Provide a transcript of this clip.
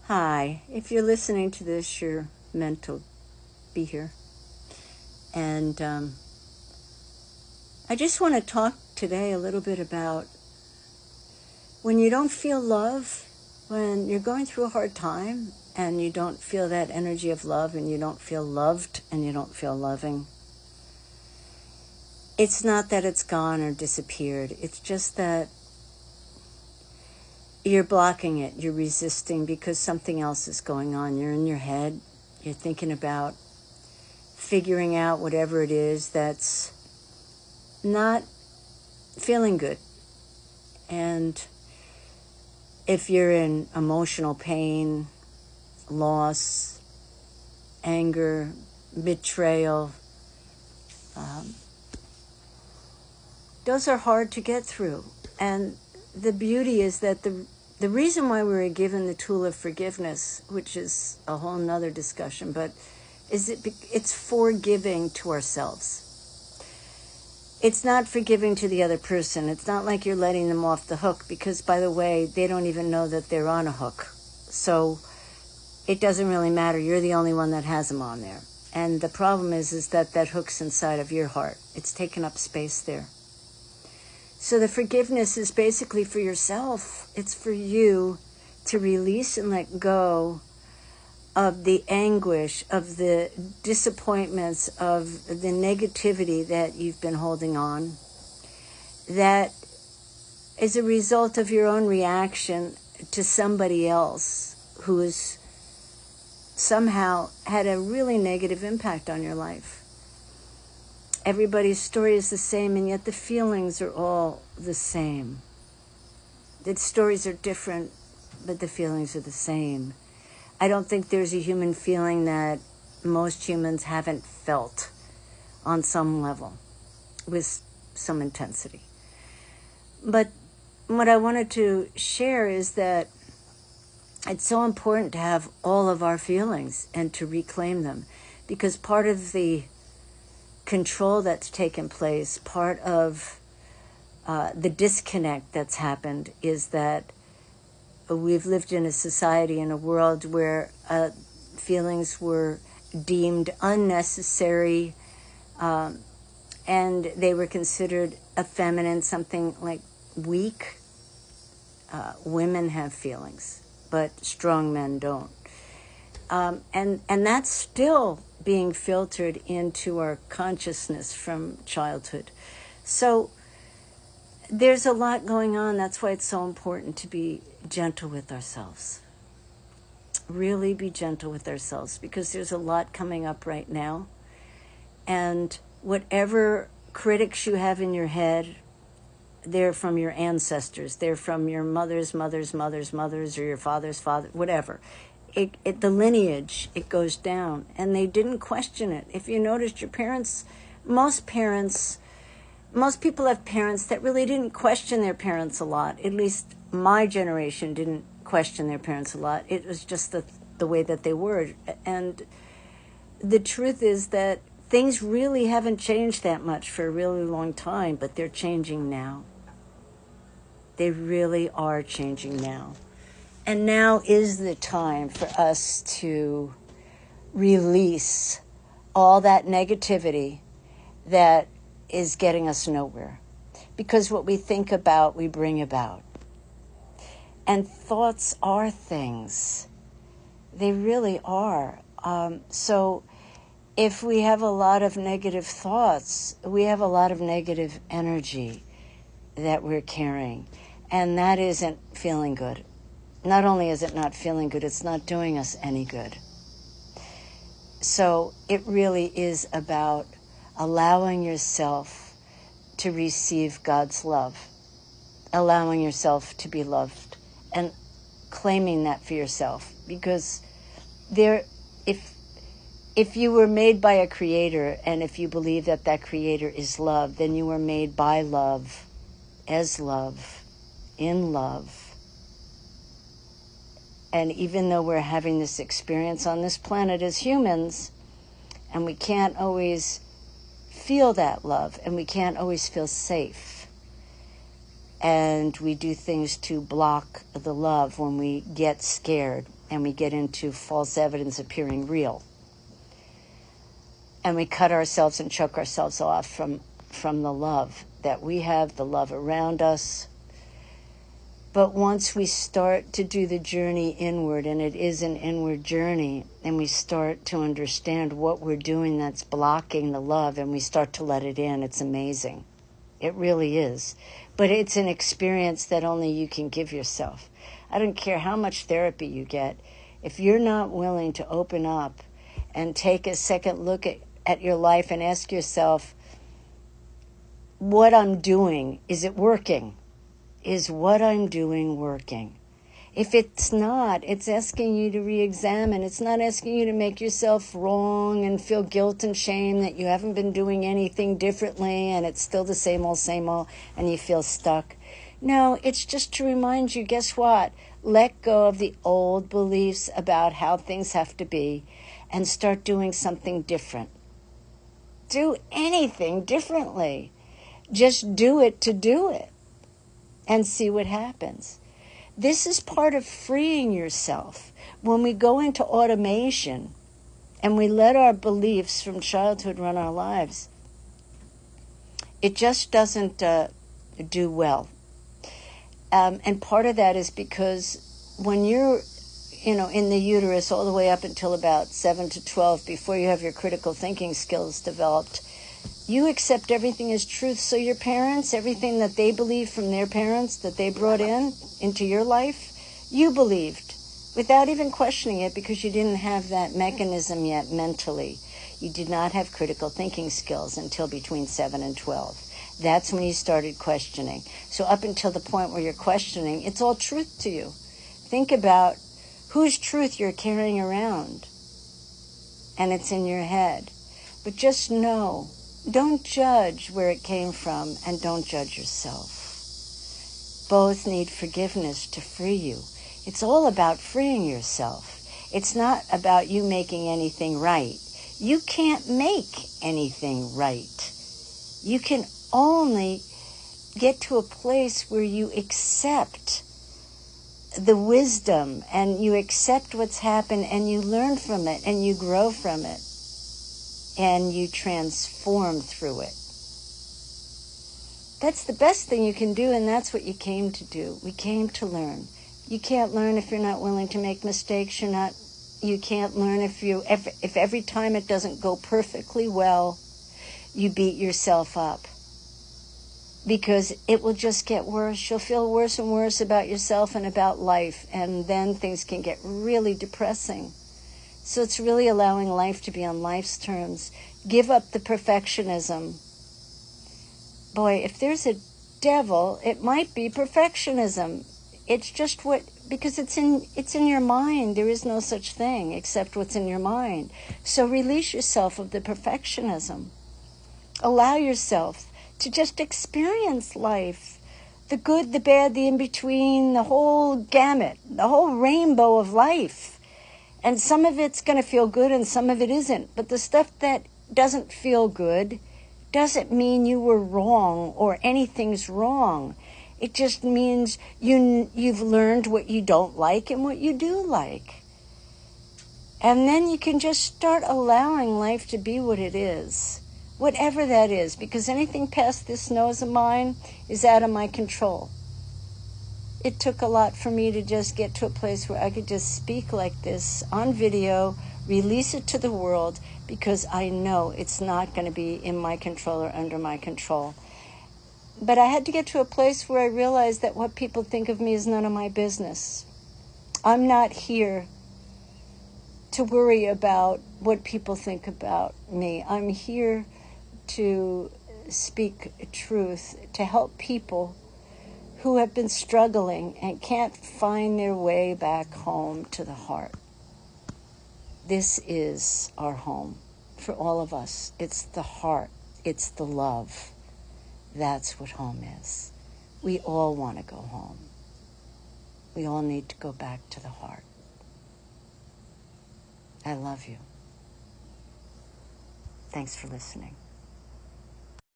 Hi, if you're listening to this, you're meant to be here. And I just want to talk today a little bit about when you don't feel love, when you're going through a hard time and you don't feel that energy of love and you don't feel loved and you don't feel loving. It's not that it's gone or disappeared. It's just that you're blocking it. You're resisting because something else is going on. You're in your head. You're thinking about figuring out whatever it is that's not feeling good. And if you're in emotional pain, loss, anger, betrayal, those are hard to get through. And the beauty is that the reason why we were given the tool of forgiveness, which is a whole nother discussion, but it's forgiving to ourselves. It's not forgiving to the other person. It's not like you're letting them off the hook because, by the way, they don't even know that they're on a hook. So it doesn't really matter. You're the only one that has them on there. And the problem is that hook's inside of your heart. It's taken up space there. So the forgiveness is basically for yourself. It's for you to release and let go of the anguish, of the disappointments, of the negativity that you've been holding on, that is a result of your own reaction to somebody else who has somehow had a really negative impact on your life. Everybody's story is the same, and yet the feelings are all the same. The stories are different, but the feelings are the same. I don't think there's a human feeling that most humans haven't felt on some level with some intensity. But what I wanted to share is that it's so important to have all of our feelings and to reclaim them, because part of the control that's taken place, part of the disconnect that's happened is that we've lived in a society, in a world where feelings were deemed unnecessary, and they were considered effeminate, something like weak. Women have feelings, but strong men don't. And that's still being filtered into our consciousness from childhood. So there's a lot going on. That's why it's so important to be gentle with ourselves. Really be gentle with ourselves, because there's a lot coming up right now. And whatever critics you have in your head, they're from your ancestors. They're from your mother's mother's mother's mothers, or your father's father, whatever. The lineage, it goes down, and they didn't question it. If you noticed, your parents, most people have parents that really didn't question their parents a lot. At least my generation didn't question their parents a lot. It was just the way that they were. And the truth is that things really haven't changed that much for a really long time, but they're changing now. They really are changing now. And now is the time for us to release all that negativity that is getting us nowhere. Because what we think about, we bring about. And thoughts are things. They really are. So if we have a lot of negative thoughts, we have a lot of negative energy that we're carrying. And that isn't feeling good. Not only is it not feeling good, it's not doing us any good. So it really is about allowing yourself to receive God's love, allowing yourself to be loved, and claiming that for yourself. Because if you were made by a creator, and if you believe that that creator is love, then you were made by love, as love, in love. And even though we're having this experience on this planet as humans, and we can't always feel that love, and we can't always feel safe, and we do things to block the love when we get scared, and we get into false evidence appearing real. And we cut ourselves and choke ourselves off from the love that we have, the love around us. But once we start to do the journey inward, and it is an inward journey, and we start to understand what we're doing that's blocking the love, and we start to let it in, it's amazing. It really is. But it's an experience that only you can give yourself. I don't care how much therapy you get. If you're not willing to open up and take a second look at your life and ask yourself, what I'm doing, is it working? Is what I'm doing working? If it's not, it's asking you to re-examine. It's not asking you to make yourself wrong and feel guilt and shame that you haven't been doing anything differently and it's still the same old, and you feel stuck. No, it's just to remind you, guess what? Let go of the old beliefs about how things have to be and start doing something different. Do anything differently. Just do it to do it and see what happens. This is part of freeing yourself. When we go into automation and we let our beliefs from childhood run our lives, it just doesn't do well. And part of that is because when you're, in the uterus all the way up until about 7 to 12, before you have your critical thinking skills developed, you accept everything as truth. So your parents, everything that they believed from their parents that they brought into your life, you believed without even questioning it because you didn't have that mechanism yet mentally. You did not have critical thinking skills until between 7 and 12. That's when you started questioning. So up until the point where you're questioning, it's all truth to you. Think about whose truth you're carrying around, and it's in your head. But just know, don't judge where it came from, and don't judge yourself. Both need forgiveness to free you. It's all about freeing yourself. It's not about you making anything right. You can't make anything right. You can only get to a place where you accept the wisdom and you accept what's happened and you learn from it and you grow from it and you transform through it. That's the best thing you can do, and that's what you came to do. We came to learn. You can't learn if you're not willing to make mistakes. You can't learn if every time it doesn't go perfectly well, you beat yourself up. Because it will just get worse. You'll feel worse and worse about yourself and about life, and then things can get really depressing. So it's really allowing life to be on life's terms. Give up the perfectionism. Boy, if there's a devil, it might be perfectionism. It's just because it's in your mind. There is no such thing except what's in your mind. So release yourself of the perfectionism. Allow yourself to just experience life. The good, the bad, the in-between, the whole gamut, the whole rainbow of life. And some of it's going to feel good and some of it isn't. But the stuff that doesn't feel good doesn't mean you were wrong or anything's wrong. It just means you've learned what you don't like and what you do like. And then you can just start allowing life to be what it is. Whatever that is, because anything past this nose of mine is out of my control. It took a lot for me to just get to a place where I could just speak like this on video, release it to the world, because I know it's not going to be in my control or under my control. But I had to get to a place where I realized that what people think of me is none of my business. I'm not here to worry about what people think about me. I'm here to speak truth, to help people who have been struggling and can't find their way back home to the heart. This is our home for all of us. It's the heart. It's the love. That's what home is. We all want to go home. We all need to go back to the heart. I love you. Thanks for listening.